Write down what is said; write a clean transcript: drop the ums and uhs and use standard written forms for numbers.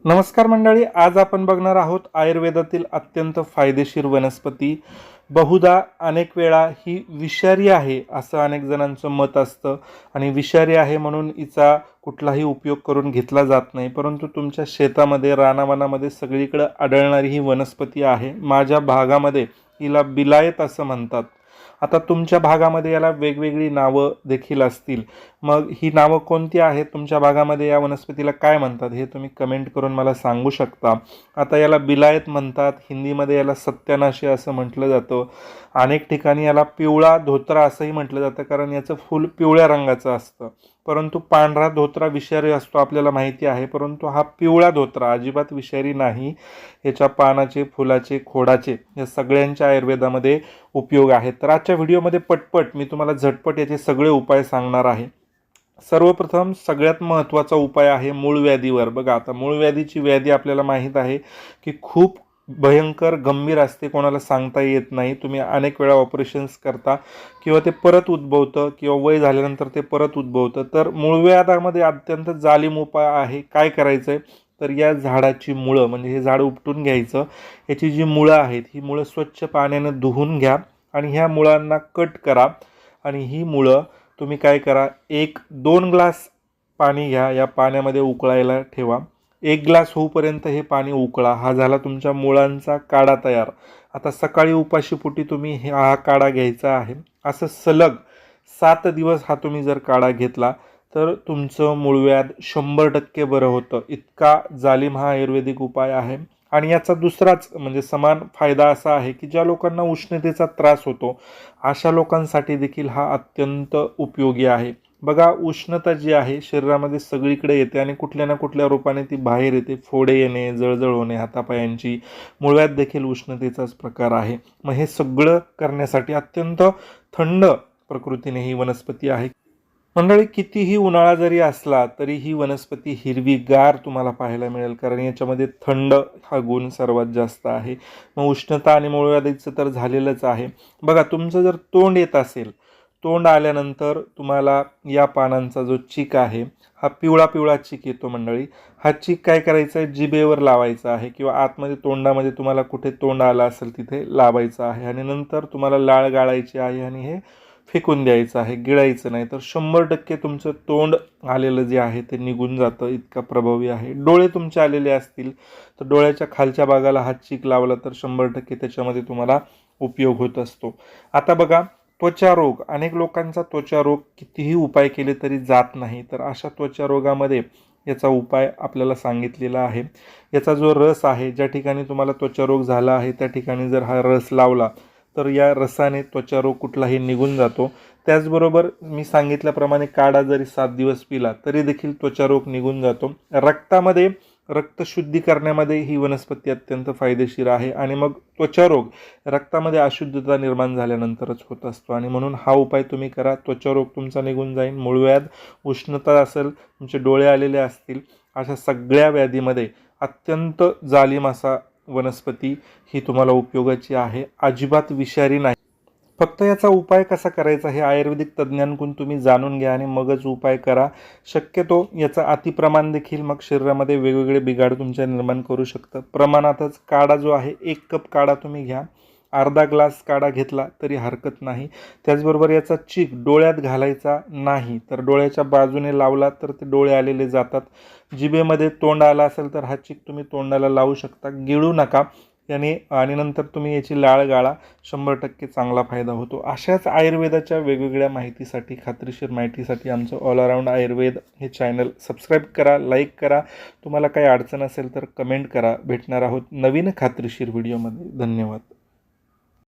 नमस्कार मंडळी, आज आपण बघणार आहोत आयुर्वेदातील अत्यंत फायदेशीर वनस्पती। बहुधा अनेक वेळा ही विषारी आहे असं अनेक जणांचं मत असतं आणि विषारी आहे म्हणून हिचा कुठलाही उपयोग करून घेतला जात नाही, परंतु तुमच्या शेतामध्ये रानावनामध्ये सगळीकडे आढळणारी ही वनस्पती आहे। माझ्या भागामध्ये हिला बिलायत असं म्हणतात। आता तुमच्या भागामध्ये याला वेगवेगळी नावं देखील असतील, मग ही नावं कोणती आहेत, तुमच्या भागामध्ये या वनस्पतीला काय म्हणतात हे तुम्ही कमेंट करून मला सांगू शकता। आता याला बिलायत म्हणतात, हिंदीमध्ये याला सत्यानाशी असं म्हटलं जातं। अनेक ठिकाणी याला पिवळा धोत्रा असंही म्हटलं जातं, कारण याचं फूल पिवळ्या रंगाचं असतं। परंतु पांढरा धोत्रा विषारी असतो आपल्याला माहिती आहे, परंतु हा पिवळा धोत्रा अजिबात विषारी नाही। याच्या पानाचे, फुलाचे, खोडाचे या सगळ्यांच्या आयुर्वेदामध्ये उपयोग आहेत। तर आजच्या व्हिडिओमध्ये पटपट मी तुम्हाला झटपट याचे सगळे उपाय सांगणार आहे। सर्वप्रथम सगळ्यात महत्त्वाचा उपाय आहे मूळ व्याधीवर। बघा, आता मूळ व्याधीची व्याधी आपल्याला माहीत आहे की खूप भयंकर गंभीर असते, कोणाला सांगता येत नाही। तुम्ही अनेक वेळा ऑपरेशन्स करता किंवा ते परत उद्भवतं किंवा वय झाल्यानंतर ते परत उद्भवतं। तर मूळव्याधामध्ये अत्यंत जालीम उपाय आहे। काय करायचं आहे, तर या झाडाची मुळं, म्हणजे हे झाड उपटून घ्यायचं, याची जी मुळं आहेत ही मुळं स्वच्छ पाण्याने धुवून घ्या आणि ह्या मुळांना कट करा। आणि ही मुळं तुम्ही काय करा, 1-2 ग्लास पाणी घ्या, या पाण्यामध्ये उकळायला ठेवा। 1 ग्लास होईपर्यंत हे पाणी उकळा। हा झाला तुमच्या मुळांचा काढा तयार। आता सकाळी उपाशीपोटी तुम्ही हा काढा घ्यायचा आहे। असं सलग 7 दिवस हा तुम्ही जर काढा घेतला तर तुमचं मूळव्याध 100% बरं होतं। इतका जालीम हा आयुर्वेदिक उपाय आहे। आणि याचा दुसराच म्हणजे समान फायदा असा आहे की ज्या लोकांना उष्णतेचा त्रास होतो अशा लोकांसाठी देखील हा अत्यंत उपयोगी आहे। बघा, उष्णता जी आहे शरीरामध्ये सगळीकडे येते आणि कुठल्या ना कुठल्या रूपाने ती बाहेर येते। फोडे येणे, जळजळ होणे हातापायांची, मूळव्याध देखील उष्णतेचाच प्रकार आहे। मग हे सगळं करण्यासाठी अत्यंत थंड प्रकृतीने ही वनस्पती आहे। मंडळी, कितीही उन्हाळा जरी असला तरी ही वनस्पती हिरवीगार तुम्हाला पाहायला मिळेल, कारण याच्यामध्ये थंड हा गुण सर्वात जास्त आहे। मग उष्णता आणि मूळव्याधीचं तर झालेलंच आहे। बघा, तुमचं जर तोंड येत असेल, तोंड आल्यानंतर तुम्हाला या पानांचा जो चीक आहे हा पिवळा पिवळा चीक येतो मंडळी। हा चीक काय करायचा आहे, जिभेवर लावायचा आहे किंवा आतमध्ये तोंडामध्ये तुम्हाला कुठे तोंड आलं असेल तिथे लावायचं आहे आणि नंतर तुम्हाला लाळ गाळायची आहे आणि हे फेकून द्यायचं आहे, गिळायचं नाही। तर 100% तुमचं तोंड आलेलं जे आहे ते निघून जातं, इतका प्रभावी आहे। डोळे तुमचे आलेले असतील तर डोळ्याच्या खालच्या भागाला हा चीक लावला तर 100% त्याच्यामध्ये तुम्हाला उपयोग होत असतो। आता बघा, त्वचा रोग, अनेक लोकांचा त्वचा रोग कितीही उपाय केले तरी जात नाही, तर अशा त्वचा रोगामध्ये याचा उपाय आपल्याला सांगितलेला आहे। याचा जो रस आहे, ज्या ठिकाणी तुम्हाला त्वचा रोग झाला आहे त्या ठिकाणी जर हा रस लावला तर या रसाने त्वचा रोग कुठलाही निघून जातो। त्याचबरोबर मी सांगितल्याप्रमाणे काढा जरी 7 दिवस पिला तरी देखील त्वचा रोग निघून जातो। रक्तामध्ये रक्त शुद्धी करण्यामध्ये ही वनस्पती अत्यंत फायदेशीर आहे आणि मग त्वचा रोग रक्तामध्ये अशुद्धता निर्माण झाल्यानंतरच होत असतो आणि म्हणून हा उपाय तुम्ही करा, त्वचा रोग तुमचा निघून जाईल। मूळव्याध, उष्णता असेल, तुमचे डोळे आलेले असतील, अशा सगळ्या व्याधीमध्ये अत्यंत जालीम असा वनस्पती ही तुम्हाला उपयोगाची आहे। अजिबात विषारी नाही। फक्त याचा उपाय कसा करायचा हे आयुर्वेदिक तज्ज्ञांकडून तुम्ही जाणून घ्या आणि मगच उपाय करा। शक्यतो याचं अतिप्रमाण देखील मग शरीरामध्ये वेगवेगळे बिघाड तुमच्या निर्माण करू शकतं। प्रमाणातच काढा जो आहे, 1 कप काढा तुम्ही घ्या, अर्धा ग्लास काढा घेतला तरी हरकत नाही। त्याचबरोबर याचा चीक डोळ्यात घालायचा नाही, तर डोळ्याच्या बाजूने लावला तर ते डोळे आलेले जातात। जिभेमध्ये तोंड आला असेल तर हा चीक तुम्ही तोंडाला लावू शकता, गिळू नका याने, आणि नंतर तुम्ही याची लाळ गाळा, 100% चांगला फायदा होतो। अशाच आयुर्वेदाच्या वेगवेगळ्या माहितीसाठी, खात्रीशीर माहितीसाठी आमचं ऑल अराउंड आयुर्वेद हे चॅनल सबस्क्राईब करा, लाईक करा। तुम्हाला काही अडचण असेल तर कमेंट करा। भेटणार आहोत नवीन खात्रीशीर व्हिडिओमध्ये। धन्यवाद।